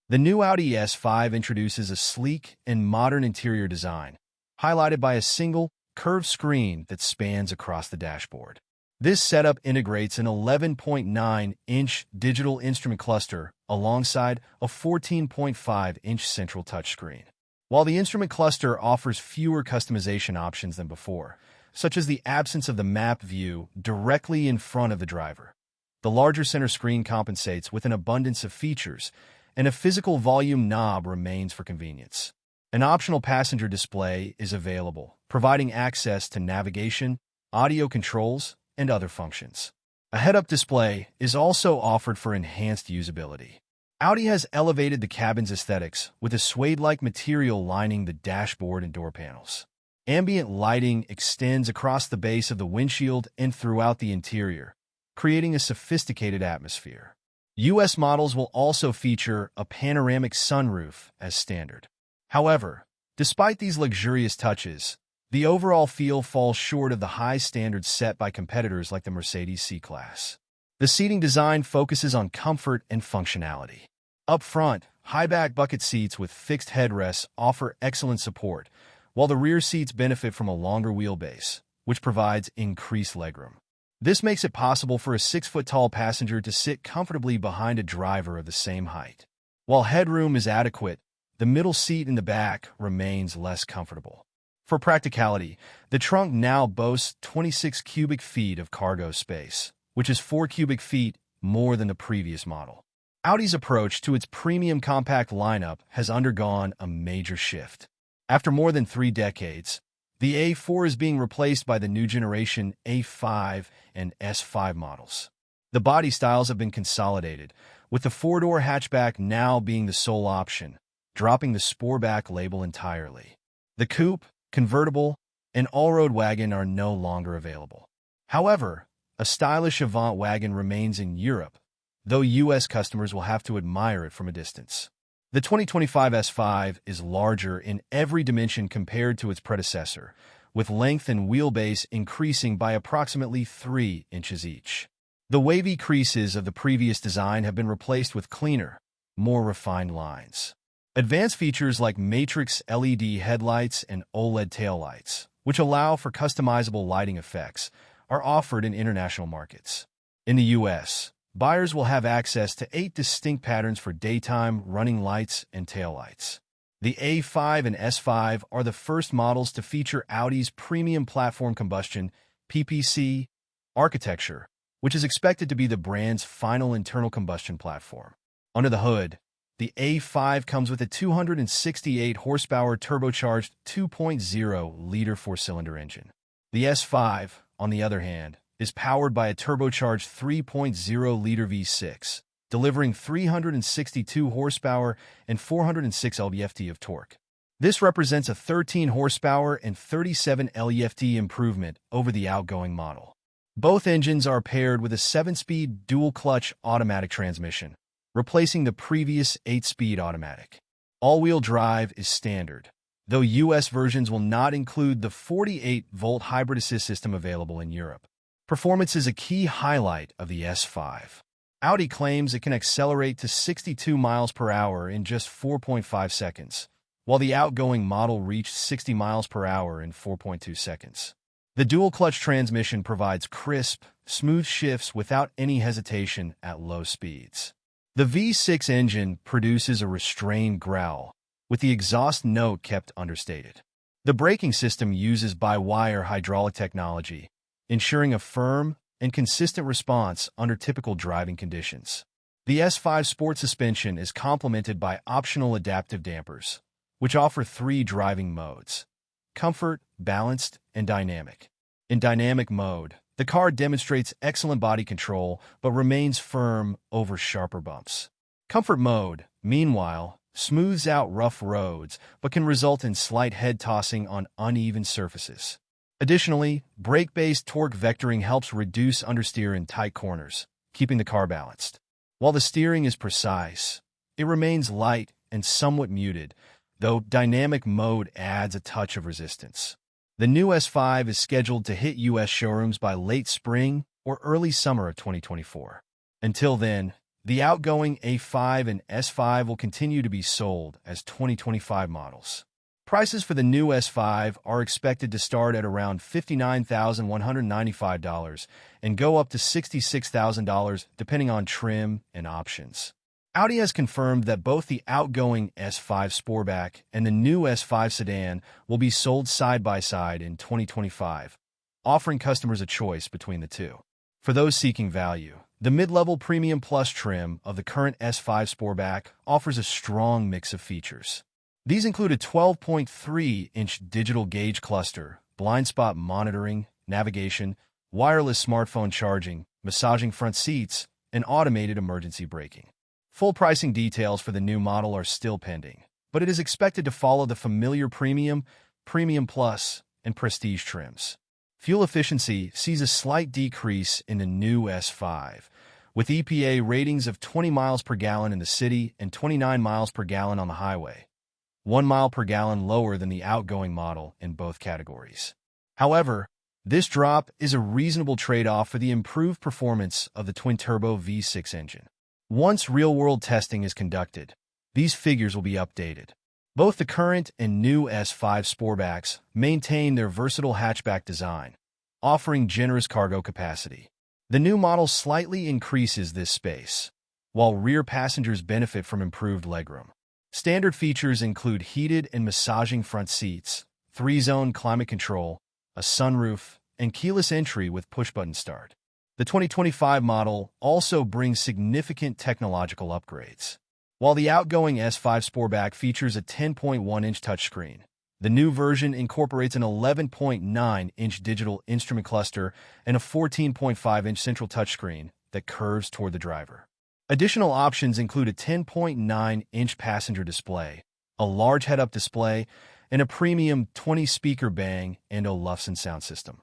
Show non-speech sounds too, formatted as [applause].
The new Audi S5 introduces a sleek and modern interior design, highlighted by a single, curved screen that spans across the dashboard. This setup integrates an 11.9-inch digital instrument cluster alongside a 14.5-inch central touchscreen. While the instrument cluster offers fewer customization options than before, such as the absence of the map view directly in front of the driver, the larger center screen compensates with an abundance of features, and a physical volume knob remains for convenience. An optional passenger display is available, providing access to navigation, audio controls, and other functions. A head-up display is also offered for enhanced usability. Audi has elevated the cabin's aesthetics with a suede-like material lining the dashboard and door panels. Ambient lighting extends across the base of the windshield and throughout the interior, creating a sophisticated atmosphere. U.S. models will also feature a panoramic sunroof as standard. However, despite these luxurious touches, the overall feel falls short of the high standards set by competitors like the Mercedes C-Class. The seating design focuses on comfort and functionality. Up front, high-back bucket seats with fixed headrests offer excellent support, while the rear seats benefit from a longer wheelbase, which provides increased legroom. This makes it possible for a 6-foot-tall passenger to sit comfortably behind a driver of the same height. While headroom is adequate, the middle seat in the back remains less comfortable. For practicality, the trunk now boasts 26 cubic feet of cargo space, which is 4 cubic feet more than the previous model. Audi's approach to its premium compact lineup has undergone a major shift. After more than 3 decades, the A4 is being replaced by the new generation A5 and S5 models. The body styles have been consolidated, with the 4-door hatchback now being the sole option, dropping the Sportback label entirely. The coupe, convertible, and all-road wagon are no longer available. However, a stylish Avant wagon remains in Europe, though U.S. customers will have to admire it from a distance. The 2025 S5 is larger in every dimension compared to its predecessor, with length and wheelbase increasing by approximately 3 inches each. The wavy creases of the previous design have been replaced with cleaner, more refined lines. Advanced features like matrix LED headlights and OLED taillights, which allow for customizable lighting effects, are offered in international markets. In the U.S., buyers will have access to 8 distinct patterns for daytime running lights and taillights. The A5 and S5 are the first models to feature Audi's premium platform combustion [coughs] architecture, which is expected to be the brand's final internal combustion platform. Under the hood, the A5 comes with a 268-horsepower turbocharged 2.0-liter 4-cylinder engine. The S5, on the other hand, is powered by a turbocharged 3.0-liter V6, delivering 362 horsepower and 406 lb-ft of torque. This represents a 13 horsepower and 37 lb-ft improvement over the outgoing model. Both engines are paired with a 7-speed dual-clutch automatic transmission, replacing the previous 8-speed automatic. All-wheel drive is standard, though U.S. versions will not include the 48-volt hybrid assist system available in Europe. Performance is a key highlight of the S5. Audi claims it can accelerate to 62 miles per hour in just 4.5 seconds, while the outgoing model reached 60 miles per hour in 4.2 seconds. The dual-clutch transmission provides crisp, smooth shifts without any hesitation at low speeds. The V6 engine produces a restrained growl, with the exhaust note kept understated. The braking system uses by-wire hydraulic technology, ensuring a firm and consistent response under typical driving conditions. The S5 Sport suspension is complemented by optional adaptive dampers, which offer 3 driving modes: comfort, balanced, and dynamic. In dynamic mode, the car demonstrates excellent body control but remains firm over sharper bumps. Comfort mode, meanwhile, smooths out rough roads but can result in slight head tossing on uneven surfaces. Additionally, brake-based torque vectoring helps reduce understeer in tight corners, keeping the car balanced. While the steering is precise, it remains light and somewhat muted, though dynamic mode adds a touch of resistance. The new S5 is scheduled to hit U.S. showrooms by late spring or early summer of 2024. Until then, The outgoing A5 and S5 will continue to be sold as 2025 models. Prices for the new S5 are expected to start at around $59,195 and go up to $66,000 depending on trim and options. Audi has confirmed that both the outgoing S5 Sportback and the new S5 Sedan will be sold side by side in 2025, offering customers a choice between the two. For those seeking value, the mid-level Premium Plus trim of the current S5 Sportback offers a strong mix of features. These include a 12.3-inch digital gauge cluster, blind spot monitoring, navigation, wireless smartphone charging, massaging front seats, and automated emergency braking. Full pricing details for the new model are still pending, but it is expected to follow the familiar Premium, Premium Plus, and Prestige trims. Fuel efficiency sees a slight decrease in the new S5, with EPA ratings of 20 miles per gallon in the city and 29 miles per gallon on the highway, 1 mile per gallon lower than the outgoing model in both categories. However, this drop is a reasonable trade-off for the improved performance of the twin-turbo V6 engine. Once real-world testing is conducted, these figures will be updated. Both the current and new S5 Sportbacks maintain their versatile hatchback design, offering generous cargo capacity. The new model slightly increases this space, while rear passengers benefit from improved legroom. Standard features include heated and massaging front seats, 3-zone climate control, a sunroof, and keyless entry with push-button start. The 2025 model also brings significant technological upgrades. While the outgoing S5 Sportback features a 10.1-inch touchscreen, the new version incorporates an 11.9-inch digital instrument cluster and a 14.5-inch central touchscreen that curves toward the driver. Additional options include a 10.9-inch passenger display, a large head-up display, and a premium 20-speaker Bang & Olufsen sound system.